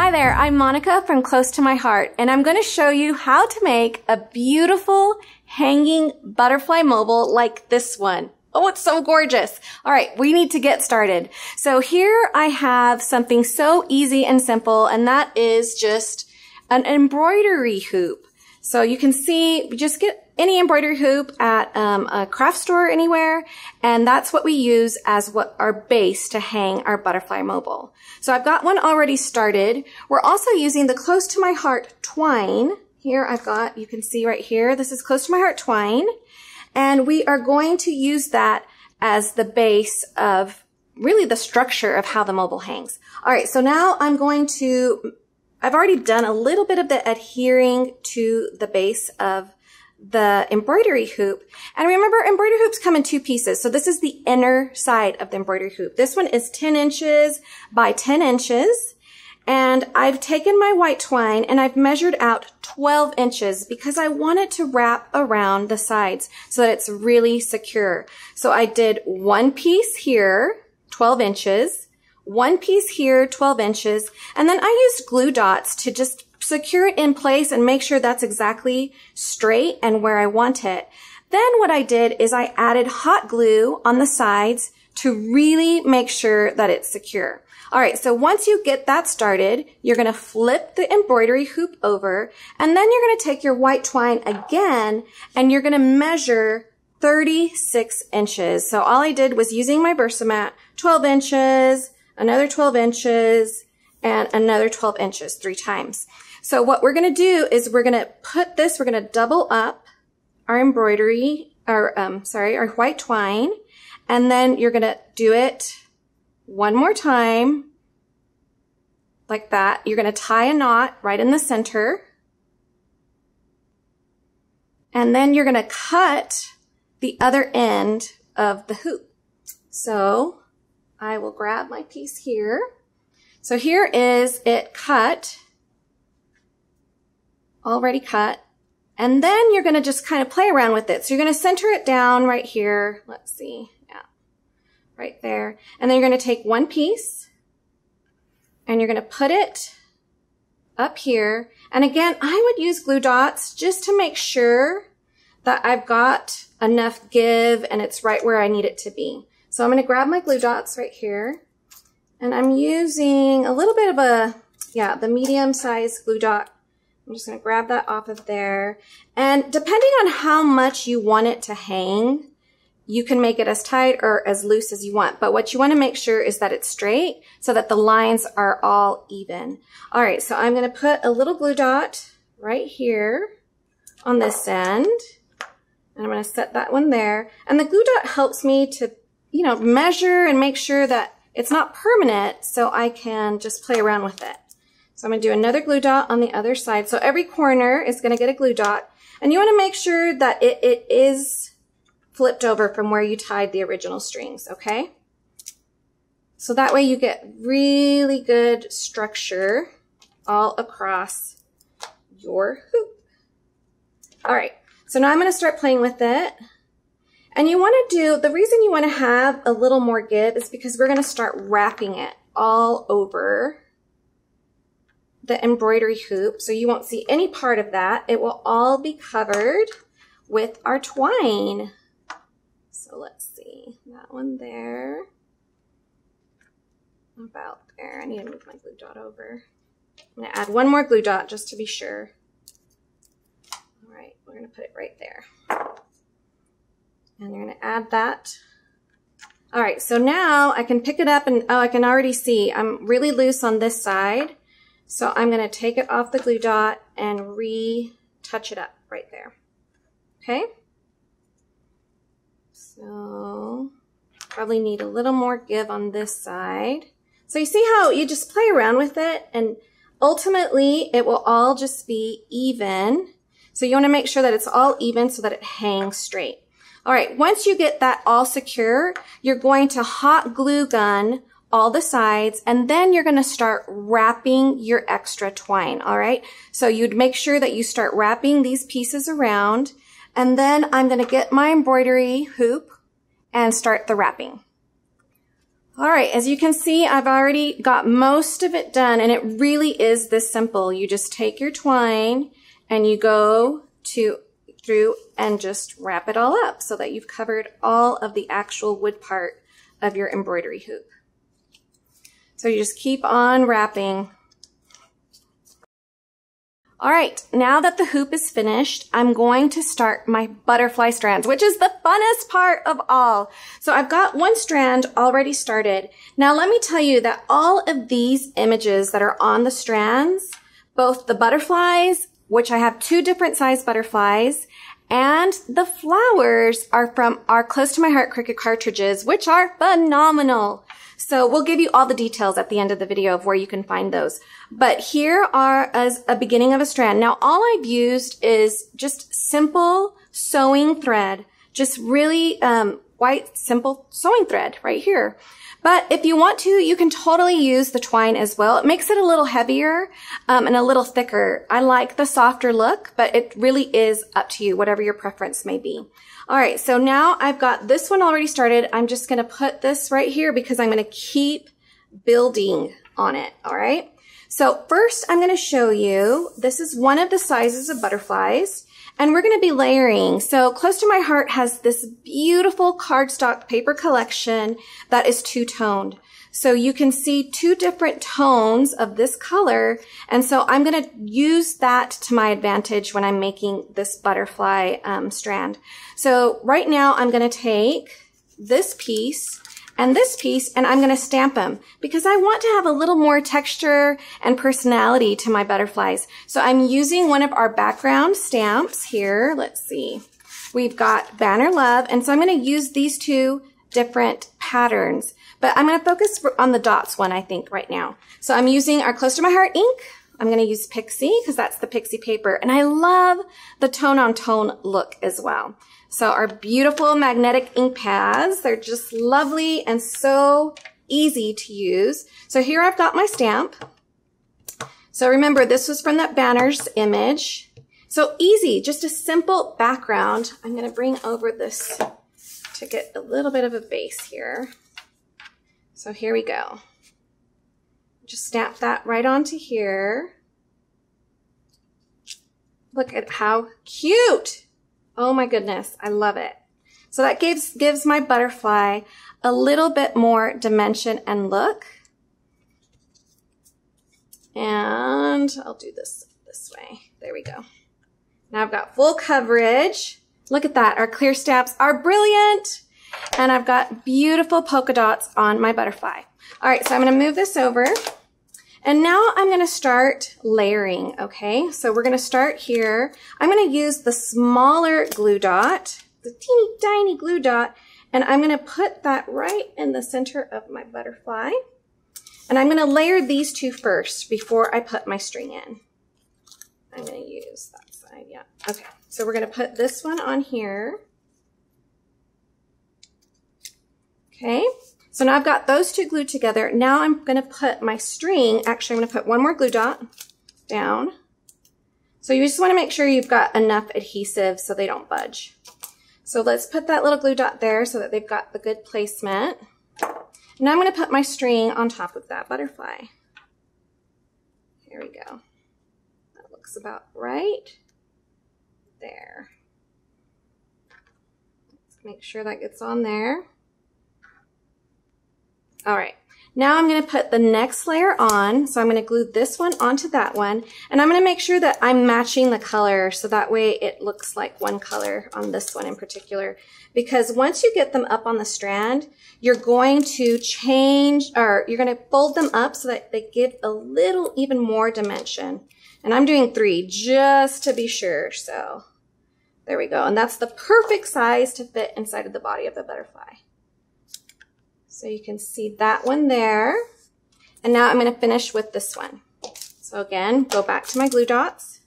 Hi there, I'm Monica from Close to My Heart, and I'm going to show you how to make a beautiful hanging butterfly mobile like this one. Oh, it's so gorgeous. All right, we need to get started. So here I have something so easy and simple, and that is just an embroidery hoop. So you can see, just get any embroidery hoop at a craft store anywhere, and that's what we use as what our base to hang our butterfly mobile. So I've got one already started. We're also using the Close to My Heart twine. Here I've got, you can see right here, this is Close to My Heart twine, and we are going to use that as the base of really the structure of how the mobile hangs. All right, so now I've already done a little bit of the adhering to the base of the embroidery hoop. And remember, embroidery hoops come in two pieces. So this is the inner side of the embroidery hoop. This one is 10 inches by 10 inches. And I've taken my white twine and I've measured out 12 inches because I want it to wrap around the sides so that it's really secure. So I did one piece here, 12 inches, one piece here, 12 inches, and then I used glue dots to just secure it in place and make sure that's exactly straight and where I want it. Then what I did is I added hot glue on the sides to really make sure that it's secure. All right, so once you get that started, you're going to flip the embroidery hoop over, and then you're going to take your white twine again, and you're going to measure 36 inches. So all I did was using my Versamat, 12 inches, another 12 inches, and another 12 inches 3 times. So what we're going to do is we're going to double up our embroidery, our white twine, and then you're going to do it one more time like that. You're going to tie a knot right in the center, and then you're going to cut the other end of the hoop. So I will grab my piece here. So here is it cut, already cut, and then you're going to just kind of play around with it. So you're going to center it down right here. Let's see, yeah, right there. And then you're going to take one piece and you're going to put it up here. And again, I would use glue dots just to make sure that I've got enough give and it's right where I need it to be. So I'm going to grab my glue dots right here, and I'm using a little bit of the medium-sized glue dot. I'm just going to grab that off of there. And depending on how much you want it to hang, you can make it as tight or as loose as you want. But what you want to make sure is that it's straight so that the lines are all even. All right, so I'm going to put a little glue dot right here on this end. And I'm going to set that one there. And the glue dot helps me to measure and make sure that it's not permanent, so I can just play around with it. So I'm going to do another glue dot on the other side. So every corner is going to get a glue dot. And you want to make sure that it is flipped over from where you tied the original strings, okay? So that way you get really good structure all across your hoop. All right, so now I'm going to start playing with it. And you want to the reason you want to have a little more give is because we're going to start wrapping it all over the embroidery hoop. So you won't see any part of that. It will all be covered with our twine. So let's see, that one there, about there. I need to move my glue dot over. I'm going to add one more glue dot just to be sure. All right, we're going to put it right there. And you're going to add that. All right, so now I can pick it up and, I can already see I'm really loose on this side. So I'm going to take it off the glue dot and retouch it up right there. Okay? So probably need a little more give on this side. So you see how you just play around with it, and ultimately it will all just be even. So you want to make sure that it's all even so that it hangs straight. All right, once you get that all secure, you're going to hot glue gun all the sides, and then you're going to start wrapping your extra twine, all right? So you'd make sure that you start wrapping these pieces around, and then I'm going to get my embroidery hoop and start the wrapping. All right, as you can see, I've already got most of it done, and it really is this simple. You just take your twine and you go through and just wrap it all up so that you've covered all of the actual wood part of your embroidery hoop. So you just keep on wrapping. All right, now that the hoop is finished, I'm going to start my butterfly strands, which is the funnest part of all. So I've got one strand already started. Now let me tell you that all of these images that are on the strands, both the butterflies, which I have 2 different size butterflies, and the flowers are from our Close to My Heart Cricut cartridges, which are phenomenal. So we'll give you all the details at the end of the video of where you can find those. But here are as a beginning of a strand. Now all I've used is just simple sewing thread, just really white simple sewing thread right here. But if you want to, you can totally use the twine as well. It makes it a little heavier and a little thicker. I like the softer look, but it really is up to you, whatever your preference may be. All right, so now I've got this one already started. I'm just gonna put this right here because I'm gonna keep building on it, all right? So first I'm gonna show you, this is one of the sizes of butterflies, and we're gonna be layering. So Close to My Heart has this beautiful cardstock paper collection that is 2-toned. So you can see 2 different tones of this color. And so I'm going to use that to my advantage when I'm making this butterfly strand. So right now I'm going to take this piece and I'm going to stamp them because I want to have a little more texture and personality to my butterflies. So I'm using one of our background stamps here. Let's see. We've got Banner Love. And so I'm going to use these 2 different patterns. But I'm going to focus on the dots one, I think, right now. So I'm using our Close to My Heart ink. I'm going to use Pixie because that's the Pixie paper. And I love the tone-on-tone look as well. So our beautiful magnetic ink pads, they're just lovely and so easy to use. So here I've got my stamp. So remember, this was from that Banners image. So easy, just a simple background. I'm going to bring over this to get a little bit of a base here. So here we go. Just stamp that right onto here. Look at how cute. Oh my goodness, I love it. So that gives my butterfly a little bit more dimension and look. And I'll do this way. There we go. Now I've got full coverage. Look at that, our clear stamps are brilliant. And I've got beautiful polka dots on my butterfly. All right, so I'm gonna move this over. And now I'm gonna start layering, okay? So we're gonna start here. I'm gonna use the smaller glue dot, the teeny tiny glue dot, and I'm gonna put that right in the center of my butterfly. And I'm gonna layer these 2 first before I put my string in. I'm gonna use that side, yeah. Okay, so we're gonna put this one on here. Okay, so now I've got those 2 glued together. Now I'm going to put my string, actually I'm going to put one more glue dot down. So you just want to make sure you've got enough adhesive so they don't budge. So let's put that little glue dot there so that they've got the good placement. Now I'm going to put my string on top of that butterfly. Here we go. That looks about right there. Let's make sure that gets on there. All right, now I'm gonna put the next layer on. So I'm gonna glue this one onto that one, and I'm gonna make sure that I'm matching the color so that way it looks like one color on this one in particular. Because once you get them up on the strand, you're going to change, or you're gonna fold them up so that they give a little even more dimension. And I'm doing 3 just to be sure, so there we go. And that's the perfect size to fit inside of the body of the butterfly. So you can see that one there. And now I'm going to finish with this one. So again, go back to my glue dots.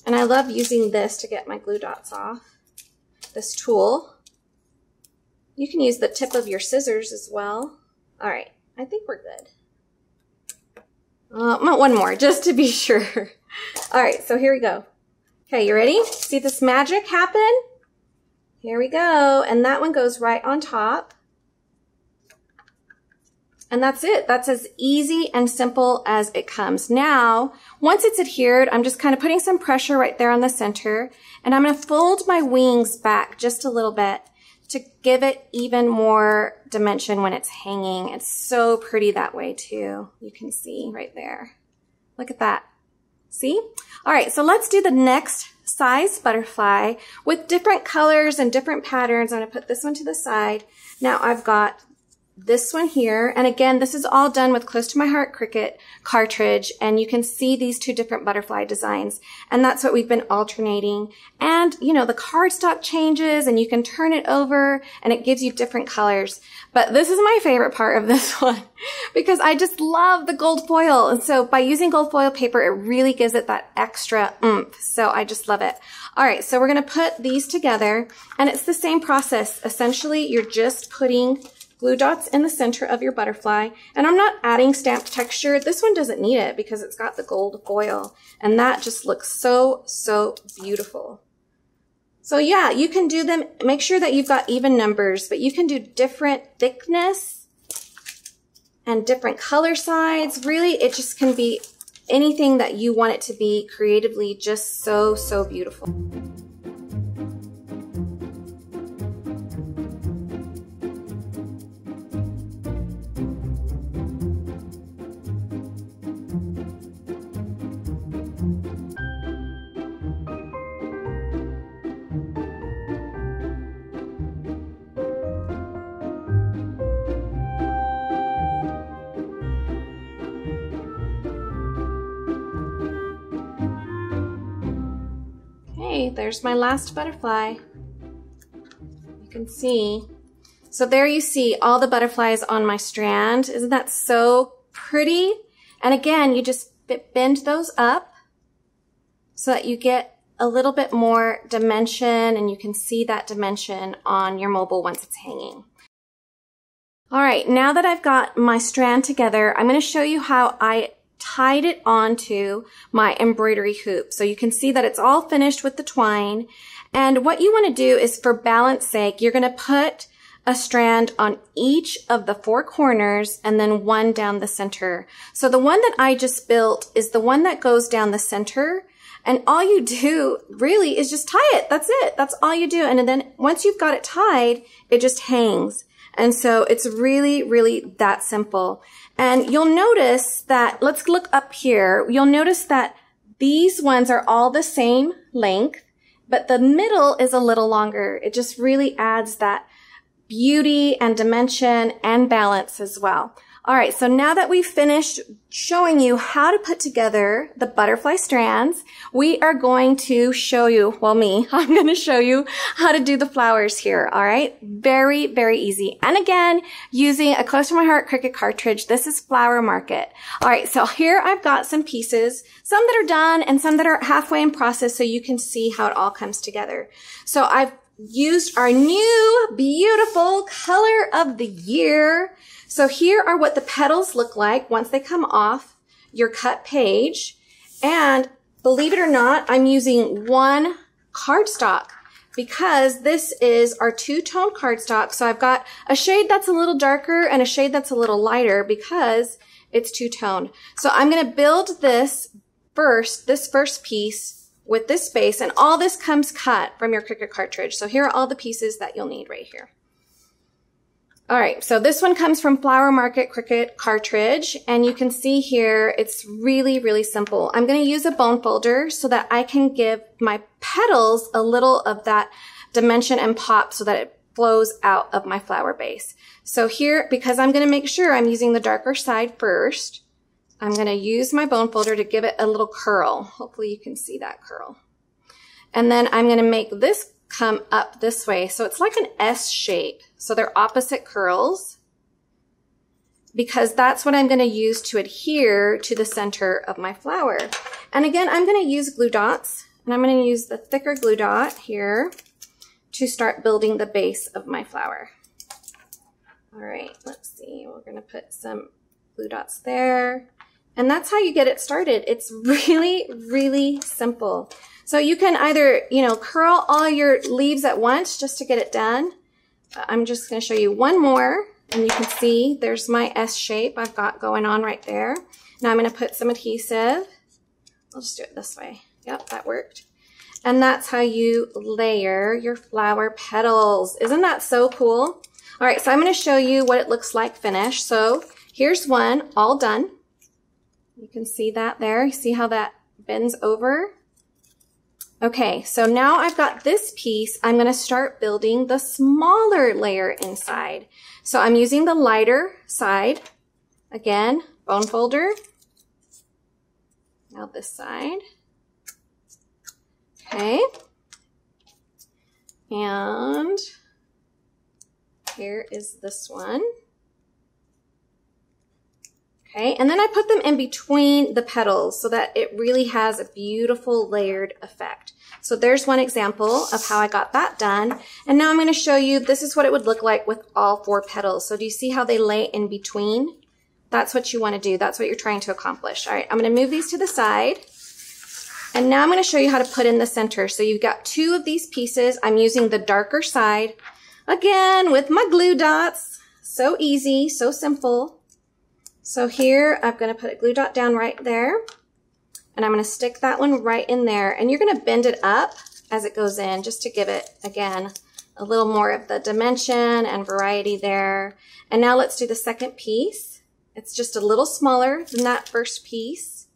And I love using this to get my glue dots off, this tool. You can use the tip of your scissors as well. All right, I think we're good. One more, just to be sure. All right, so here we go. Okay, you ready? See this magic happen? Here we go, and that one goes right on top. And that's it. That's as easy and simple as it comes. Now, once it's adhered, I'm just kind of putting some pressure right there on the center, and I'm going to fold my wings back just a little bit to give it even more dimension when it's hanging. It's so pretty that way too. You can see right there. Look at that. See? All right, so let's do the next size butterfly with different colors and different patterns. I'm going to put this one to the side. Now I've got this one here, and again, this is all done with Close to My Heart Cricut cartridge, and you can see these two different butterfly designs, and that's what we've been alternating. And you know, the cardstock changes, and you can turn it over, and it gives you different colors. But this is my favorite part of this one because I just love the gold foil, and so by using gold foil paper, it really gives it that extra oomph. So I just love it. All right, so we're going to put these together, and it's the same process. Essentially, you're just putting glue dots in the center of your butterfly. And I'm not adding stamped texture. This one doesn't need it because it's got the gold foil. And that just looks so, so beautiful. So yeah, you can do them. Make sure that you've got even numbers, but you can do different thickness and different color sides. Really, it just can be anything that you want it to be creatively, just so, so beautiful. There's my last butterfly. You can see. So there you see all the butterflies on my strand. Isn't that so pretty? And again, you just bend those up so that you get a little bit more dimension, and you can see that dimension on your mobile once it's hanging. All right, now that I've got my strand together, I'm going to show you how I tied it onto my embroidery hoop. So you can see that it's all finished with the twine. And what you want to do is, for balance sake, you're going to put a strand on each of the four corners and then one down the center. So the one that I just built is the one that goes down the center. And all you do really is just tie it. That's it. That's all you do. And then once you've got it tied, it just hangs. And so it's really, really that simple. And you'll notice that, let's look up here. You'll notice that these ones are all the same length, but the middle is a little longer. It just really adds that beauty and dimension and balance as well. All right, so now that we've finished showing you how to put together the butterfly strands, we are going to show you, well, I'm going to show you how to do the flowers here, all right? Very, very easy. And again, using a Close to My Heart Cricut cartridge. This is Flower Market. All right, so here I've got some pieces, some that are done and some that are halfway in process, so you can see how it all comes together. So I've used our new beautiful color of the year. So here are what the petals look like once they come off your cut page. And believe it or not, I'm using one cardstock because this is our two-tone cardstock. So I've got a shade that's a little darker and a shade that's a little lighter because it's two-toned. So I'm going to build this first piece with this base, and all this comes cut from your Cricut cartridge. So here are all the pieces that you'll need right here. All right, so this one comes from Flower Market Cricut cartridge, and you can see here it's really, really simple. I'm going to use a bone folder so that I can give my petals a little of that dimension and pop so that it flows out of my flower base. So here, because I'm going to make sure I'm using the darker side first, I'm going to use my bone folder to give it a little curl. Hopefully you can see that curl. And then I'm going to make this come up this way. So it's like an S shape. So they're opposite curls because that's what I'm going to use to adhere to the center of my flower. And again, I'm going to use glue dots, and I'm going to use the thicker glue dot here to start building the base of my flower. All right, let's see. We're going to put some glue dots there. And that's how you get it started. It's really, really simple. So you can either, curl all your leaves at once just to get it done. I'm just going to show you one more And you can see there's my S shape I've got going on right there. Now I'm going to put some adhesive. I'll just do it this way. Yep, that worked. And that's how you layer your flower petals. Isn't that so cool? All right, so I'm going to show you what it looks like finished. So here's one all done. You can see that there. You see how that bends over? Okay, so now I've got this piece. I'm going to start building the smaller layer inside. So I'm using the lighter side. Again, bone folder. Now this side. Okay. And here is this one. Okay, and then I put them in between the petals so that it really has a beautiful layered effect. So there's one example of how I got that done. And now I'm going to show you, this is what it would look like with all 4 petals. So do you see how they lay in between? That's what you want to do. That's what you're trying to accomplish. All right, I'm going to move these to the side. And now I'm going to show you how to put in the center. So you've got 2 of these pieces. I'm using the darker side. Again, with my glue dots. So easy, so simple. So here, I'm going to put a glue dot down right there. And I'm going to stick that one right in there. And you're going to bend it up as it goes in, just to give it, again, a little more of the dimension and variety there. And now let's do the second piece. It's just a little smaller than that first piece.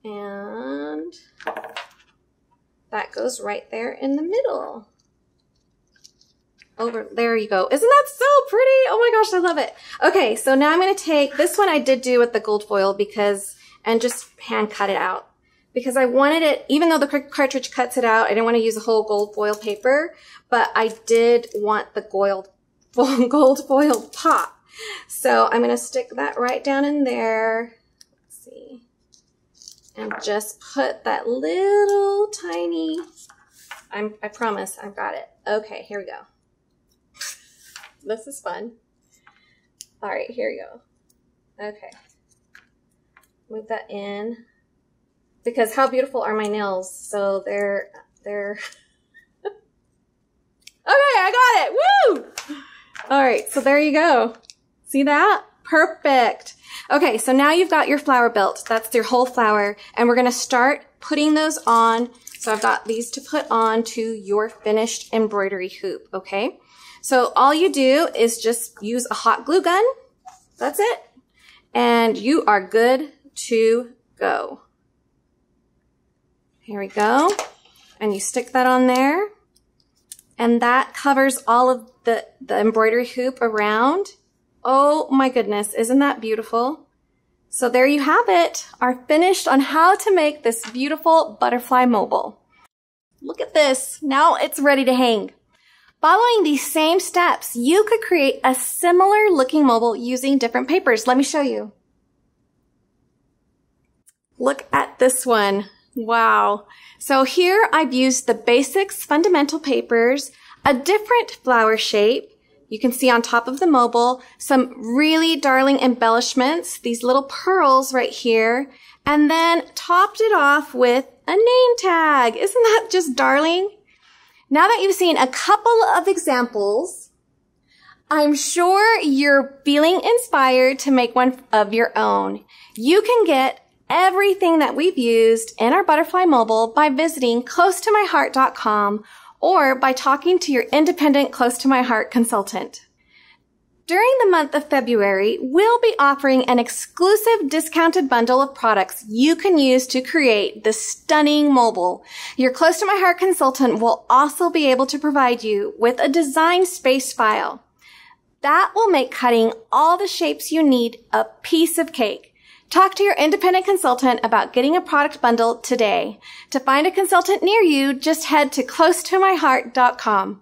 And that goes right there in the middle. Over, there you go. Isn't that so pretty? Oh my gosh, I love it. Okay, so now I'm going to take, this one I did do with the gold foil because, and just hand cut it out. Because I wanted it, even though the cartridge cuts it out, I didn't want to use a whole gold foil paper, but I did want the gold foil pop. So I'm going to stick that right down in there. Let's see. And just put that little tiny, I promise I've got it. Okay, here we go. This is fun. All right, here you go. Okay. Move that in. Because how beautiful are my nails? So they're okay, I got it. Woo! All right, so there you go. See that? Perfect. Okay, so now you've got your flower built. That's your whole flower. And we're going to start putting those on. So I've got these to put on to your finished embroidery hoop, okay? So all you do is just use a hot glue gun. That's it. And you are good to go. Here we go. And you stick that on there. And that covers all of the embroidery hoop around. Oh my goodness, isn't that beautiful? So there you have it, our finished on how to make this beautiful butterfly mobile. Look at this, now it's ready to hang. Following these same steps, you could create a similar looking mobile using different papers. Let me show you. Look at this one. Wow. So here I've used the Basics Fundamental papers, a different flower shape. You can see on top of the mobile, some really darling embellishments, these little pearls right here, and then topped it off with a name tag. Isn't that just darling? Now that you've seen a couple of examples, I'm sure you're feeling inspired to make one of your own. You can get everything that we've used in our butterfly mobile by visiting closetomyheart.com or by talking to your independent Close to My Heart consultant. During the month of February, we'll be offering an exclusive discounted bundle of products you can use to create the stunning mobile. Your Close to My Heart consultant will also be able to provide you with a Design Space file. That will make cutting all the shapes you need a piece of cake. Talk to your independent consultant about getting a product bundle today. To find a consultant near you, just head to closetomyheart.com.